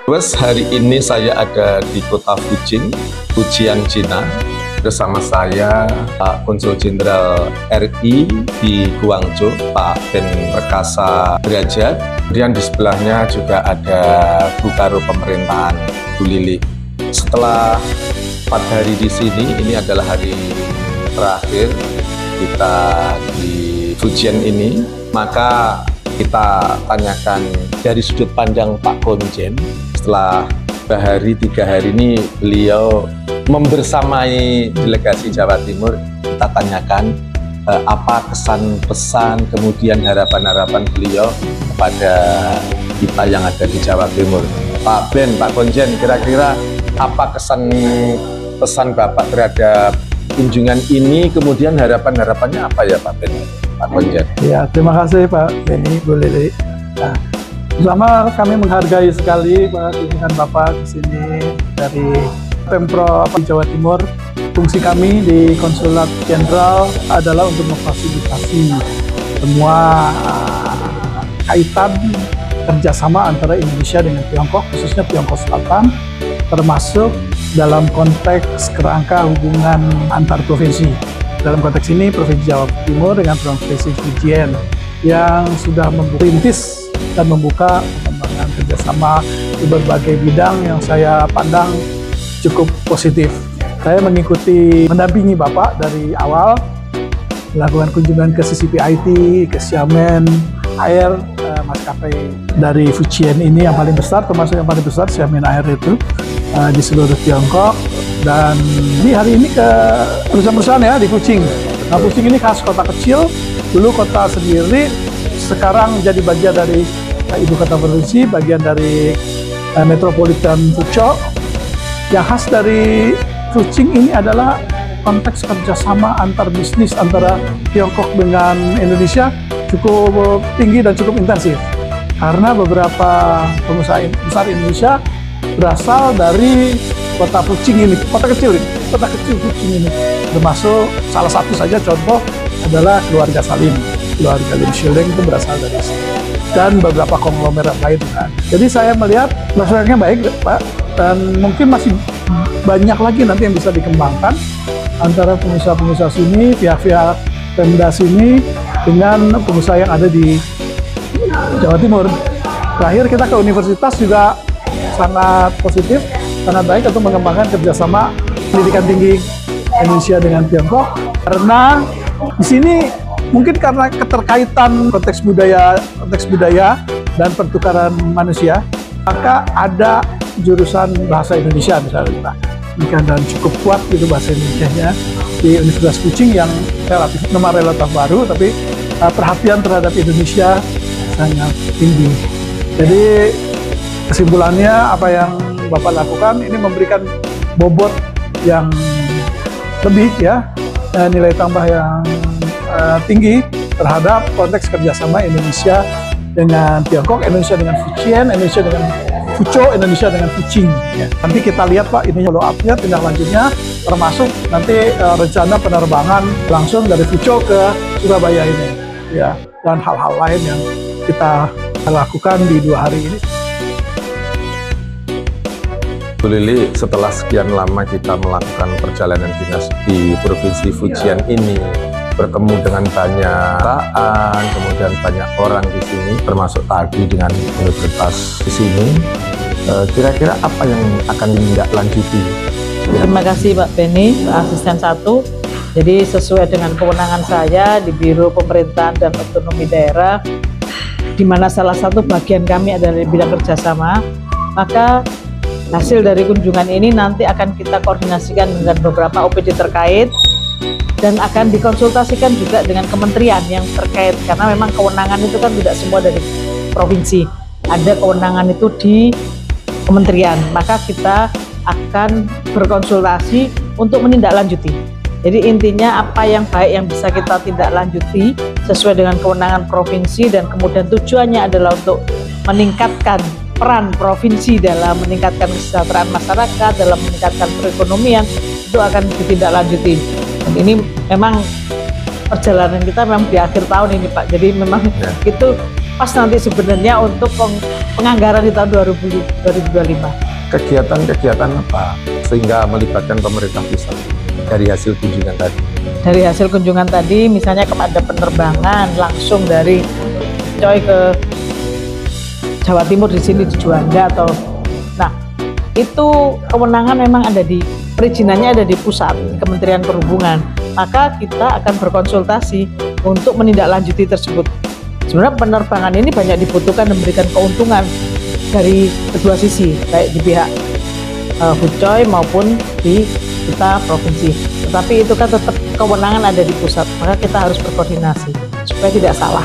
Terus hari ini saya ada di kota Fujian, Cina. Bersama saya Pak Konsul Jenderal RI di Guangzhou, Pak Ben Perkasa Derajat. Kemudian di sebelahnya juga ada Bu Karo Pemerintahan, Bu Lili. Setelah 4 hari di sini, ini adalah hari terakhir kita di Fujian ini, maka kita tanyakan dari sudut pandang Pak Konjen. Setelah 2 hari, 3 hari ini beliau membersamai delegasi Jawa Timur, kita tanyakan apa kesan pesan, kemudian harapan-harapan beliau kepada kita yang ada di Jawa Timur. Pak Ben, Pak Konjen, kira-kira apa kesan pesan Bapak terhadap kunjungan ini, kemudian harapan-harapannya apa ya Pak Ben, Pak Konjen? Ya, terima kasih Pak Beni, Bu Lili. Nah, pertama kami menghargai sekali kunjungan Bapak ke sini dari Pemprov Jawa Timur. Fungsi kami di Konsulat Jenderal adalah untuk memfasilitasi semua kaitan kerjasama antara Indonesia dengan Tiongkok, khususnya Tiongkok Selatan, termasuk dalam konteks kerangka hubungan antar provinsi. Dalam konteks ini, Provinsi Jawa Timur dengan Provinsi Fujian yang sudah merintis dan membuka pengembangan kerjasama di berbagai bidang yang saya pandang cukup positif. Saya mengikuti, mendampingi Bapak dari awal, melakukan kunjungan ke CCPIT, ke Xiamen Air, maskapai dari Fujian ini yang paling besar, termasuk yang paling besar Xiamen Air itu di seluruh Tiongkok. Dan ini hari ini ke perusahaan-perusahaan ya di Fujian. Nah, Fujian ini khas kota kecil, dulu kota sendiri, sekarang jadi bagian dari ibu kota provinsi, bagian dari metropolitan Fuzhou. Yang khas dari Fujian ini adalah konteks kerjasama antar bisnis antara Tiongkok dengan Indonesia cukup tinggi dan cukup intensif. Karena beberapa pengusaha besar Indonesia berasal dari kota Fujian ini, kota kecil Fujian ini. Termasuk salah satu saja contoh adalah keluarga Salim, keluarga Lim Shileng itu berasal dari sini. Dan beberapa konglomerat lain. Jadi saya melihat prospeknya baik Pak, dan mungkin masih banyak lagi nanti yang bisa dikembangkan antara pengusaha-pengusaha sini, pihak-pihak Pemda sini dengan pengusaha yang ada di Jawa Timur. Terakhir kita ke universitas juga sangat positif, sangat baik untuk mengembangkan kerjasama pendidikan tinggi Indonesia dengan Tiongkok. Karena di sini mungkin karena keterkaitan konteks budaya dan pertukaran manusia, maka ada jurusan bahasa Indonesia misalnya, dan cukup kuat gitu bahasa Indonesianya di Universitas Fujian yang relatif baru, tapi perhatian terhadap Indonesia sangat tinggi. Jadi kesimpulannya apa yang Bapak lakukan ini memberikan bobot yang lebih ya, nilai tambah yang tinggi terhadap konteks kerjasama Indonesia dengan Tiongkok, Indonesia dengan Fujian, Indonesia dengan Fuzhou, Indonesia dengan Fujian. Ya. Nanti kita lihat Pak, ini follow up-nya, tindak lanjutnya, termasuk nanti rencana penerbangan langsung dari Fuzhou ke Surabaya ini, ya, dan hal-hal lain yang kita lakukan di 2 hari ini. Bu Lili, setelah sekian lama kita melakukan perjalanan dinas di Provinsi Fujian ini, bertemu dengan banyak perusahaan, kemudian banyak orang di sini, termasuk tadi dengan universitas di sini. Kira-kira apa yang akan ditindaklanjuti? Terima kasih Pak Beni, Asisten 1. Jadi sesuai dengan kewenangan saya di Biro Pemerintahan dan Otonomi Daerah, di mana salah satu bagian kami adalah di bidang kerjasama, maka hasil dari kunjungan ini nanti akan kita koordinasikan dengan beberapa OPD terkait dan akan dikonsultasikan juga dengan kementerian yang terkait, karena memang kewenangan itu kan tidak semua dari provinsi, ada kewenangan itu di kementerian, maka kita akan berkonsultasi untuk menindaklanjuti. Jadi intinya apa yang baik yang bisa kita tindaklanjuti sesuai dengan kewenangan provinsi, dan kemudian tujuannya adalah untuk meningkatkan peran provinsi dalam meningkatkan kesejahteraan masyarakat, dalam meningkatkan perekonomian, itu akan ditindaklanjuti. Dan ini memang perjalanan kita memang di akhir tahun ini Pak, jadi memang itu pas nanti sebenarnya untuk penganggaran di tahun 2025. Kegiatan-kegiatan apa sehingga melibatkan pemerintah pusat dari hasil kunjungan tadi? Dari hasil kunjungan tadi, misalnya ada penerbangan langsung dari Coy ke Jawa Timur di sini di Juanda atau, nah itu kewenangan memang ada di perizinannya ada di pusat, di Kementerian Perhubungan. Maka kita akan berkonsultasi untuk menindaklanjuti tersebut. Sebenarnya penerbangan ini banyak dibutuhkan dan memberikan keuntungan dari kedua sisi, baik di pihak Hucoy maupun di kita provinsi. Tetapi itu kan tetap kewenangan ada di pusat, maka kita harus berkoordinasi supaya tidak salah.